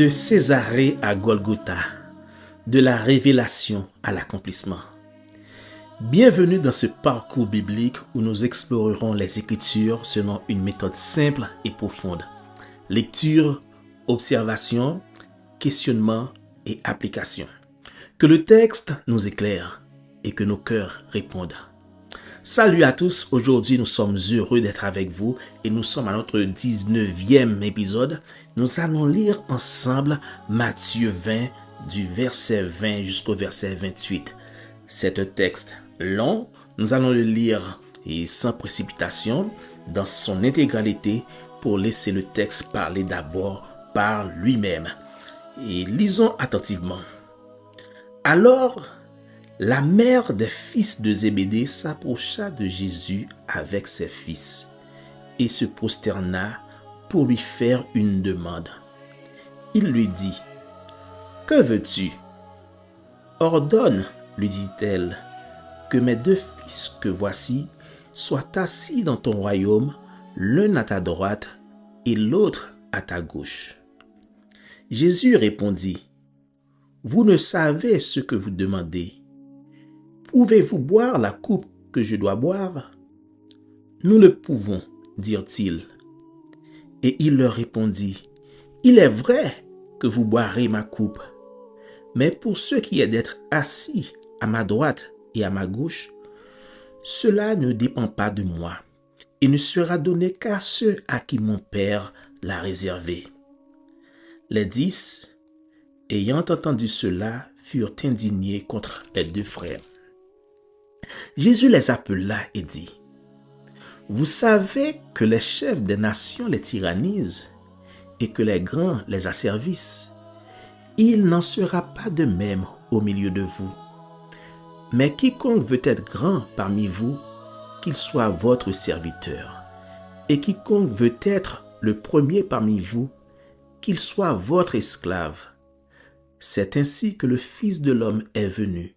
De Césarée à Golgotha, de la révélation à l'accomplissement. Bienvenue dans ce parcours biblique où nous explorerons les Écritures selon une méthode simple et profonde. Lecture, observation, questionnement et application. Que le texte nous éclaire et que nos cœurs répondent. Salut à tous, aujourd'hui nous sommes heureux d'être avec vous et nous sommes à notre 19e épisode. Nous allons lire ensemble Matthieu 20 du verset 20 jusqu'au verset 28. C'est un texte long, nous allons le lire et sans précipitation dans son intégralité pour laisser le texte parler d'abord par lui-même. Et lisons attentivement. Alors, la mère des fils de Zébédée s'approcha de Jésus avec ses fils et se prosterna pour lui faire une demande. Il lui dit, « Que veux-tu? Ordonne, lui dit-elle, que mes deux fils que voici soient assis dans ton royaume, l'un à ta droite et l'autre à ta gauche. » Jésus répondit, « Vous ne savez ce que vous demandez. Pouvez-vous boire la coupe que je dois boire? » Nous le pouvons, dirent-ils. Et il leur répondit, « Il est vrai que vous boirez ma coupe, mais pour ce qui est d'être assis à ma droite et à ma gauche, cela ne dépend pas de moi et ne sera donné qu'à ceux à qui mon Père l'a réservé. » Les 10, ayant entendu cela, furent indignés contre les deux frères. Jésus les appela et dit, « Vous savez que les chefs des nations les tyrannisent et que les grands les asservissent. Il n'en sera pas de même au milieu de vous. Mais quiconque veut être grand parmi vous, qu'il soit votre serviteur. Et quiconque veut être le premier parmi vous, qu'il soit votre esclave. C'est ainsi que le Fils de l'homme est venu,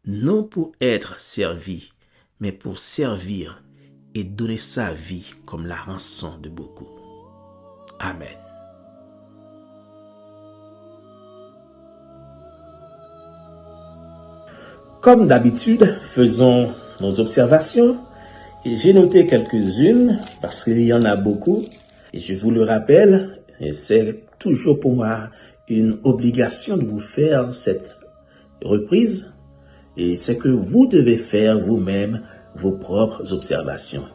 non pour être servi, mais pour servir et donner sa vie comme la rançon de beaucoup. » Amen. Comme d'habitude, faisons nos observations et j'ai noté quelques-unes parce qu'il y en a beaucoup et je vous le rappelle, et c'est toujours pour moi une obligation de vous faire cette reprise. Et c'est que vous devez faire vous-même vos propres observations.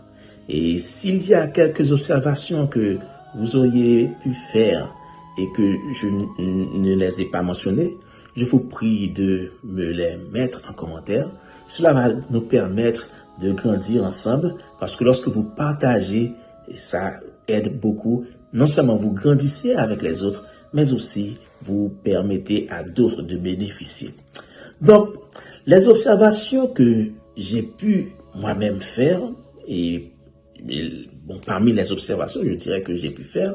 Et s'il y a quelques observations que vous auriez pu faire et que je ne les ai pas mentionnées, je vous prie de me les mettre en commentaire. Cela va nous permettre de grandir ensemble parce que lorsque vous partagez, ça aide beaucoup. Non seulement vous grandissez avec les autres, mais aussi vous permettez à d'autres de bénéficier. Donc, les observations que j'ai pu moi-même faire, et bon, parmi les observations, je dirais que j'ai pu faire,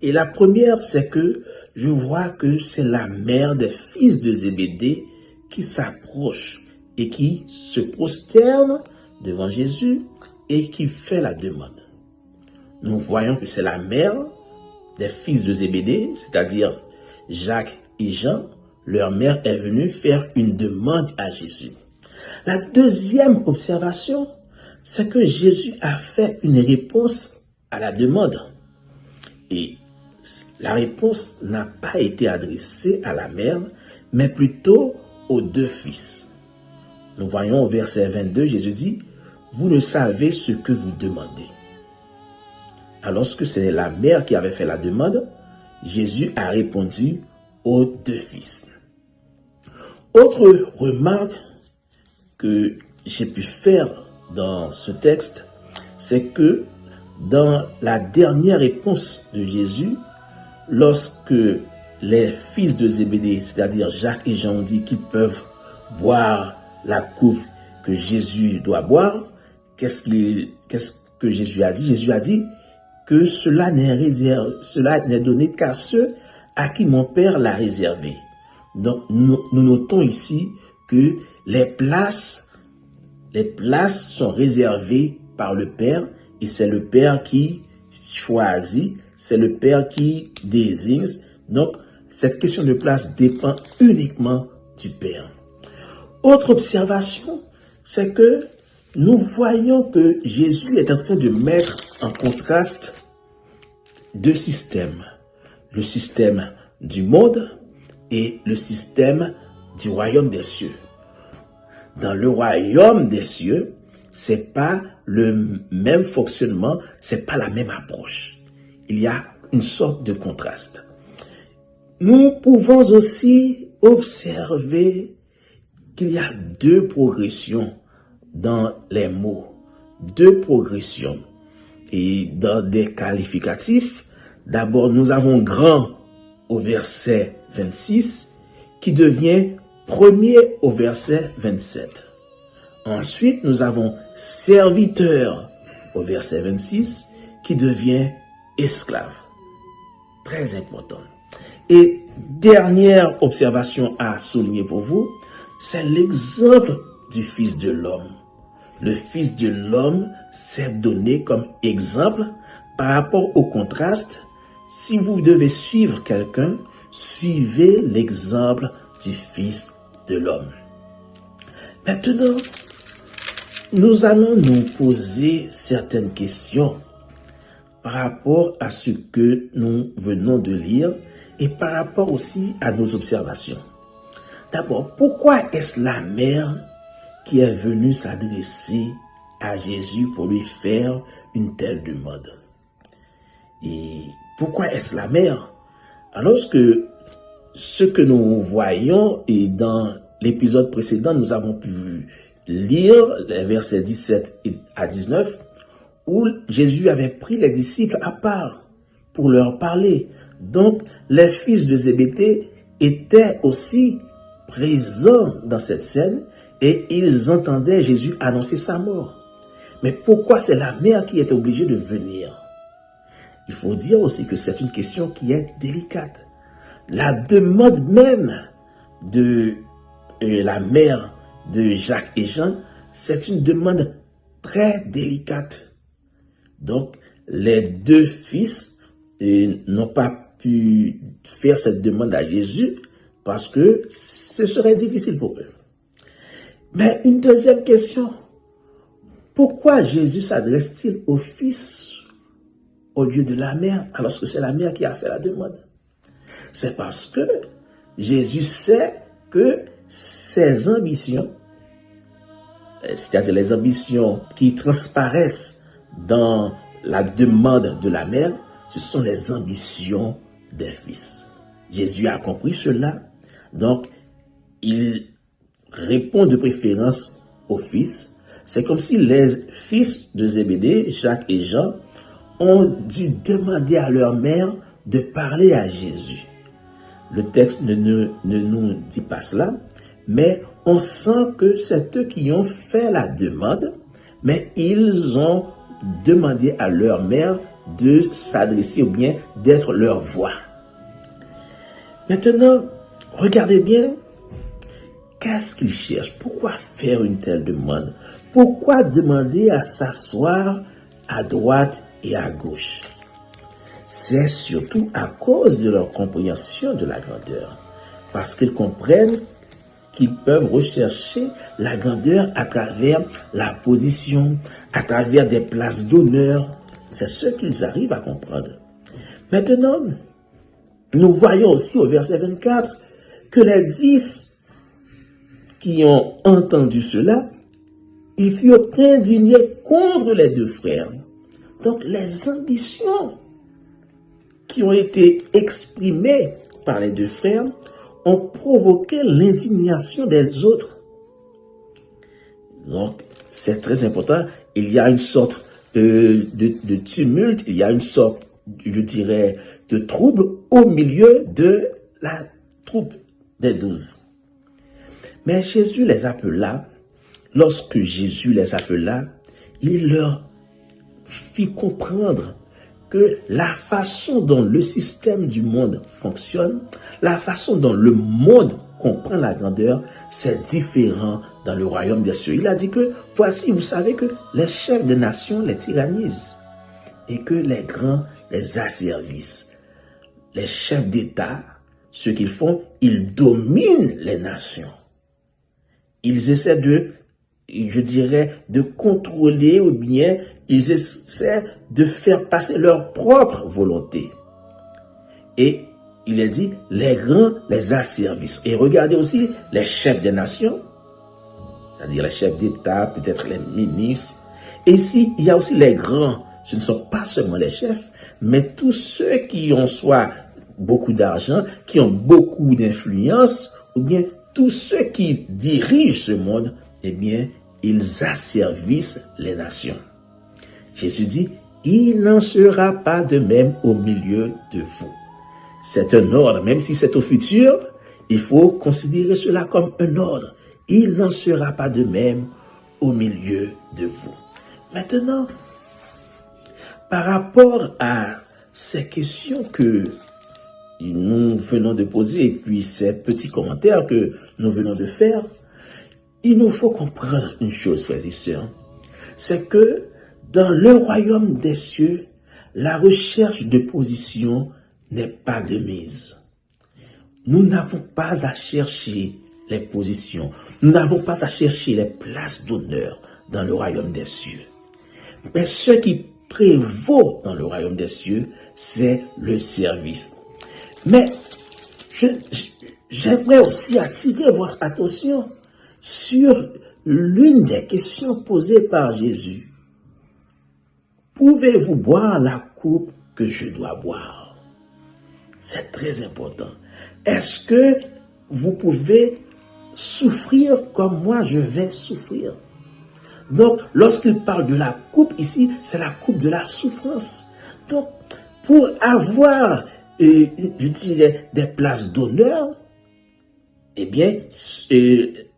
et la première, c'est que je vois que c'est la mère des fils de Zébédée qui s'approche et qui se prosterne devant Jésus et qui fait la demande. Nous voyons que c'est la mère des fils de Zébédée, c'est-à-dire Jacques et Jean. Leur mère est venue faire une demande à Jésus. La deuxième observation, c'est que Jésus a fait une réponse à la demande. Et la réponse n'a pas été adressée à la mère, mais plutôt aux deux fils. Nous voyons au verset 22, Jésus dit, « Vous ne savez ce que vous demandez. » Alors que c'est la mère qui avait fait la demande, Jésus a répondu aux deux fils. Autre remarque que j'ai pu faire dans ce texte, c'est que dans la dernière réponse de Jésus, lorsque les fils de Zébédée, c'est-à-dire Jacques et Jean, ont dit qu'ils peuvent boire la coupe que Jésus doit boire, qu'est-ce que Jésus a dit? Jésus a dit que cela n'est donné qu'à ceux à qui mon Père l'a réservé. Donc, nous notons ici que les places sont réservées par le Père et c'est le Père qui choisit, c'est le Père qui désigne. Donc, cette question de place dépend uniquement du Père. Autre observation, c'est que nous voyons que Jésus est en train de mettre en contraste deux systèmes. Le système du monde et le système du royaume des cieux. Dans le royaume des cieux, c'est pas le même fonctionnement, c'est pas la même approche. Il y a une sorte de contraste. Nous pouvons aussi observer qu'il y a deux progressions dans les mots, deux progressions. Et dans des qualificatifs, d'abord nous avons grand au verset 26 qui devient premier au verset 27. Ensuite, nous avons serviteur au verset 26 qui devient esclave. Très important. Et dernière observation à souligner pour vous, c'est l'exemple du Fils de l'homme. Le Fils de l'homme s'est donné comme exemple par rapport au contraste. Si vous devez suivre quelqu'un, suivez l'exemple du Fils de l'homme. Maintenant, nous allons nous poser certaines questions par rapport à ce que nous venons de lire et par rapport aussi à nos observations. D'abord, pourquoi est-ce la mère qui est venue s'adresser à Jésus pour lui faire une telle demande? Et pourquoi est-ce la mère? Alors que ce que nous voyons, et dans l'épisode précédent, nous avons pu lire les versets 17 à 19, où Jésus avait pris les disciples à part pour leur parler. Donc, les fils de Zébédée étaient aussi présents dans cette scène et ils entendaient Jésus annoncer sa mort. Mais pourquoi c'est la mère qui est obligée de venir? Il faut dire aussi que c'est une question qui est délicate. La demande même de la mère de Jacques et Jean, c'est une demande très délicate. Donc, les deux fils n'ont pas pu faire cette demande à Jésus parce que ce serait difficile pour eux. Mais une deuxième question, pourquoi Jésus s'adresse-t-il au fils au lieu de la mère alors que c'est la mère qui a fait la demande? C'est parce que Jésus sait que ses ambitions, c'est-à-dire les ambitions qui transparaissent dans la demande de la mère, ce sont les ambitions des fils. Jésus a compris cela, donc il répond de préférence aux fils. C'est comme si les fils de Zébédée, Jacques et Jean, ont dû demander à leur mère de parler à Jésus. Le texte ne nous dit pas cela, mais on sent que c'est eux qui ont fait la demande, mais ils ont demandé à leur mère de s'adresser ou bien d'être leur voix. Maintenant, regardez bien, qu'est-ce qu'ils cherchent? Pourquoi faire une telle demande? Pourquoi demander à s'asseoir à droite et à gauche? C'est surtout à cause de leur compréhension de la grandeur. Parce qu'ils comprennent qu'ils peuvent rechercher la grandeur à travers la position, à travers des places d'honneur. C'est ce qu'ils arrivent à comprendre. Maintenant, nous voyons aussi au verset 24 que les 10 qui ont entendu cela, ils furent indignés contre les deux frères. Donc les ambitions qui ont été exprimées par les deux frères ont provoqué l'indignation des autres. Donc c'est très important. Il y a une sorte de tumulte, il y a une sorte, je dirais, de trouble au milieu de la troupe des 12. Mais Jésus les appela. Lorsque Jésus les appela, il leur fit comprendre que la façon dont le système du monde fonctionne, la façon dont le monde comprend la grandeur, c'est différent dans le royaume des cieux. Il a dit que, voici, vous savez que les chefs de nations les tyrannisent et que les grands les asservissent. Les chefs d'État ce qu'ils font, ils dominent les nations. Ils essaient je dirais, de contrôler ou bien ils essaient de faire passer leur propre volonté. Et il est dit, les grands les asservissent. Et regardez aussi les chefs des nations, c'est-à-dire les chefs d'État, peut-être les ministres. Et ici, il y a aussi les grands. Ce ne sont pas seulement les chefs, mais tous ceux qui ont soit beaucoup d'argent, qui ont beaucoup d'influence, ou bien tous ceux qui dirigent ce monde, eh bien, ils asservissent les nations. Jésus dit, il n'en sera pas de même au milieu de vous. C'est un ordre, même si c'est au futur, il faut considérer cela comme un ordre. Il n'en sera pas de même au milieu de vous. Maintenant, par rapport à ces questions que nous venons de poser, et puis ces petits commentaires que nous venons de faire, il nous faut comprendre une chose, frères et sœurs, c'est que dans le royaume des cieux, la recherche de position n'est pas de mise. Nous n'avons pas à chercher les positions, nous n'avons pas à chercher les places d'honneur dans le royaume des cieux. Mais ce qui prévaut dans le royaume des cieux, c'est le service. Mais j'aimerais aussi attirer votre attention sur l'une des questions posées par Jésus. Pouvez-vous boire la coupe que je dois boire? C'est très important. Est-ce que vous pouvez souffrir comme moi je vais souffrir? Donc, lorsqu'il parle de la coupe ici, c'est la coupe de la souffrance. Donc, pour avoir, je dirais, des places d'honneur, eh bien,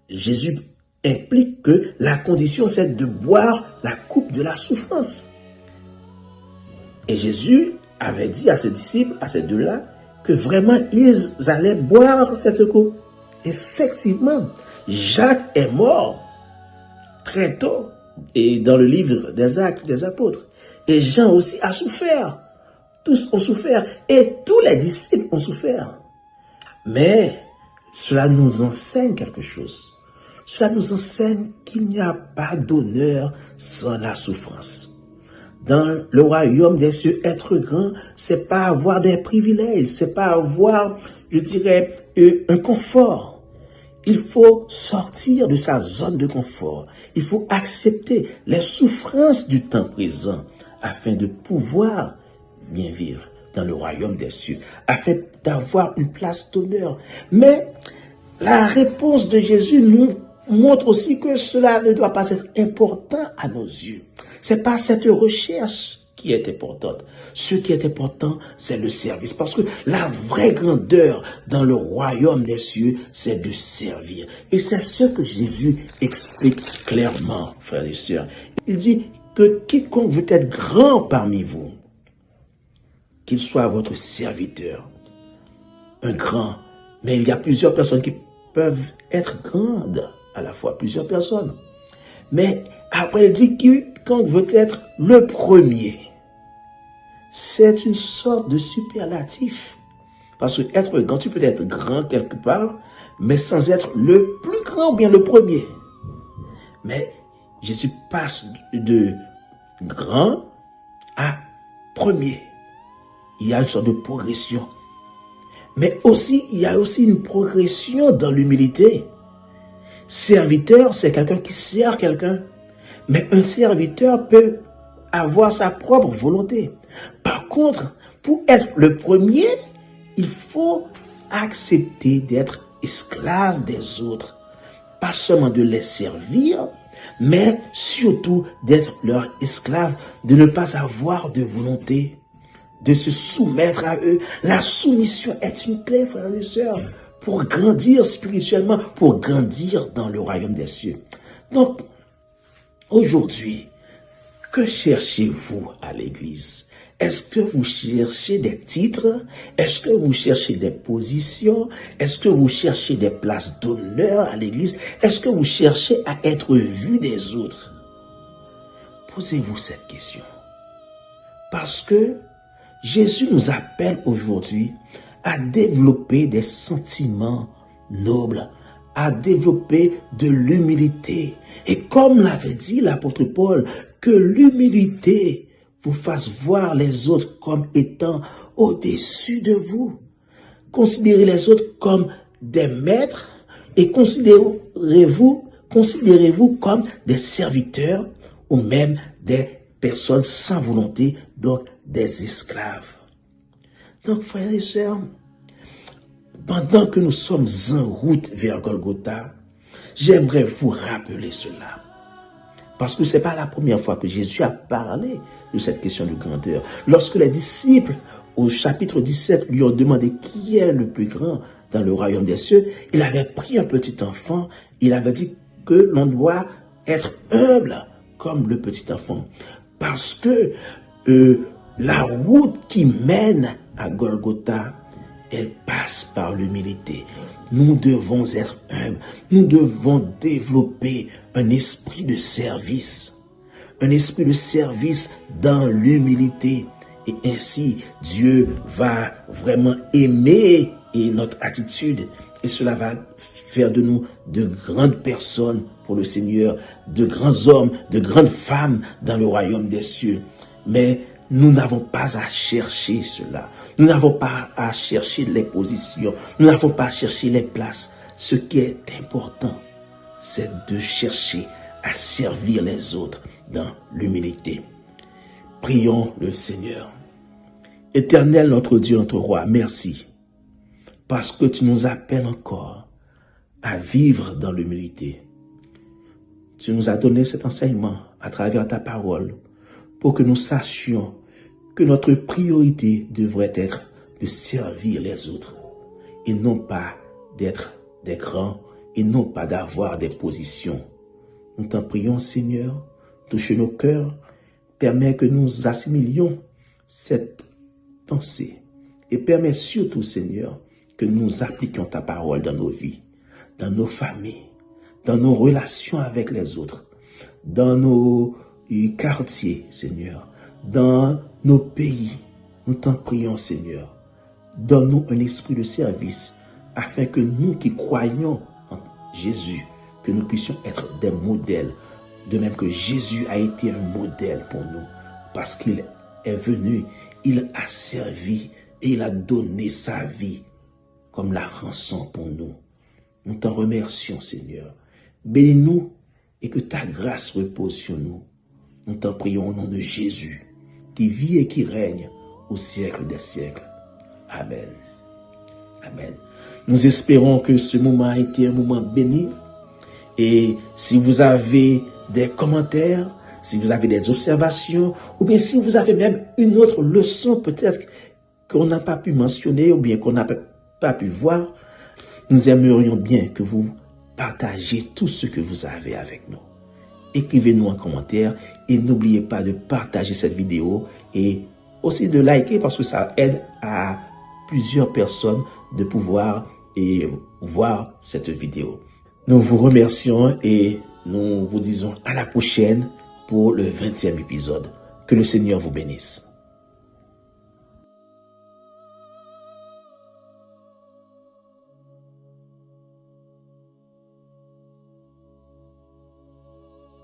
Jésus implique que la condition, c'est de boire la coupe de la souffrance. Et Jésus avait dit à ses disciples, à ces deux-là, que vraiment, ils allaient boire cette coupe. Effectivement, Jacques est mort très tôt, et dans le livre des Actes des Apôtres. Et Jean aussi a souffert. Tous ont souffert. Et tous les disciples ont souffert. Mais cela nous enseigne quelque chose. Cela nous enseigne qu'il n'y a pas d'honneur sans la souffrance. Dans le royaume des cieux, être grand, c'est pas avoir des privilèges, c'est pas avoir, je dirais, un confort. Il faut sortir de sa zone de confort. Il faut accepter les souffrances du temps présent afin de pouvoir bien vivre dans le royaume des cieux, afin d'avoir une place d'honneur. Mais la réponse de Jésus nous montre aussi que cela ne doit pas être important à nos yeux. C'est pas cette recherche qui est importante. Ce qui est important, c'est le service. Parce que la vraie grandeur dans le royaume des cieux, c'est de servir. Et c'est ce que Jésus explique clairement, frères et sœurs. Il dit que quiconque veut être grand parmi vous, qu'il soit votre serviteur, un grand. Mais il y a plusieurs personnes qui peuvent être grandes à la fois, plusieurs personnes. Mais après, il dit quiconque veut être le premier. C'est une sorte de superlatif. Parce que être grand, tu peux être grand quelque part, mais sans être le plus grand ou bien le premier. Mais Jésus passe de grand à premier. Il y a une sorte de progression. Mais aussi, il y a aussi une progression dans l'humilité. Serviteur, c'est quelqu'un qui sert quelqu'un. Mais un serviteur peut avoir sa propre volonté. Par contre, pour être le premier, il faut accepter d'être esclave des autres. Pas seulement de les servir, mais surtout d'être leur esclave, de ne pas avoir de volonté, de se soumettre à eux. La soumission est une clé, frères et sœurs, pour grandir spirituellement, pour grandir dans le royaume des cieux. Donc, aujourd'hui, que cherchez-vous à l'église? Est-ce que vous cherchez des titres? Est-ce que vous cherchez des positions? Est-ce que vous cherchez des places d'honneur à l'église? Est-ce que vous cherchez à être vu des autres? Posez-vous cette question. Parce que Jésus nous appelle aujourd'hui à développer des sentiments nobles, à développer de l'humilité. Et comme l'avait dit l'apôtre Paul, que l'humilité vous fasse voir les autres comme étant au-dessus de vous. Considérez les autres comme des maîtres et considérez-vous comme des serviteurs ou même des personnes sans volonté, donc des esclaves. Donc, frères et sœurs, pendant que nous sommes en route vers Golgotha, j'aimerais vous rappeler cela. Parce que ce n'est pas la première fois que Jésus a parlé de cette question de grandeur. Lorsque les disciples, au chapitre 17, lui ont demandé qui est le plus grand dans le royaume des cieux, il avait pris un petit enfant, il avait dit que l'on doit être humble comme le petit enfant. Parce que la route qui mène à Golgotha, elle passe par l'humilité. Nous devons être humbles. Nous devons développer un esprit de service. Un esprit de service dans l'humilité. Et ainsi, Dieu va vraiment aimer notre attitude. Et cela va faire de nous de grandes personnes pour le Seigneur, de grands hommes, de grandes femmes dans le royaume des cieux. Mais nous n'avons pas à chercher cela. Nous n'avons pas à chercher les positions. Nous n'avons pas à chercher les places. Ce qui est important, c'est de chercher à servir les autres dans l'humilité. Prions le Seigneur. Éternel notre Dieu, notre roi, merci. Parce que tu nous appelles encore à vivre dans l'humilité. Tu nous as donné cet enseignement à travers ta parole pour que nous sachions que notre priorité devrait être de servir les autres et non pas d'être des grands et non pas d'avoir des positions. Nous t'en prions, Seigneur, touche nos cœurs, permets que nous assimilions cette pensée et permets surtout, Seigneur, que nous appliquions ta parole dans nos vies, dans nos familles, dans nos relations avec les autres, dans nos quartiers, Seigneur, dans nos pays. Nous t'en prions, Seigneur. Donne-nous un esprit de service afin que nous qui croyons en Jésus, que nous puissions être des modèles, de même que Jésus a été un modèle pour nous, parce qu'il est venu, il a servi et il a donné sa vie comme la rançon pour nous. Nous t'en remercions, Seigneur. Bénis-nous et que ta grâce repose sur nous. Nous t'en prions au nom de Jésus, qui vit et qui règne au siècle des siècles. Amen. Amen. Nous espérons que ce moment a été un moment béni. Et si vous avez des commentaires, si vous avez des observations, ou bien si vous avez même une autre leçon peut-être qu'on n'a pas pu mentionner ou bien qu'on n'a pas pu voir, nous aimerions bien que vous partagiez tout ce que vous avez avec nous. Écrivez-nous en commentaire et n'oubliez pas de partager cette vidéo et aussi de liker parce que ça aide à plusieurs personnes de pouvoir voir cette vidéo. Nous vous remercions et nous vous disons à la prochaine pour le 20e épisode. Que le Seigneur vous bénisse.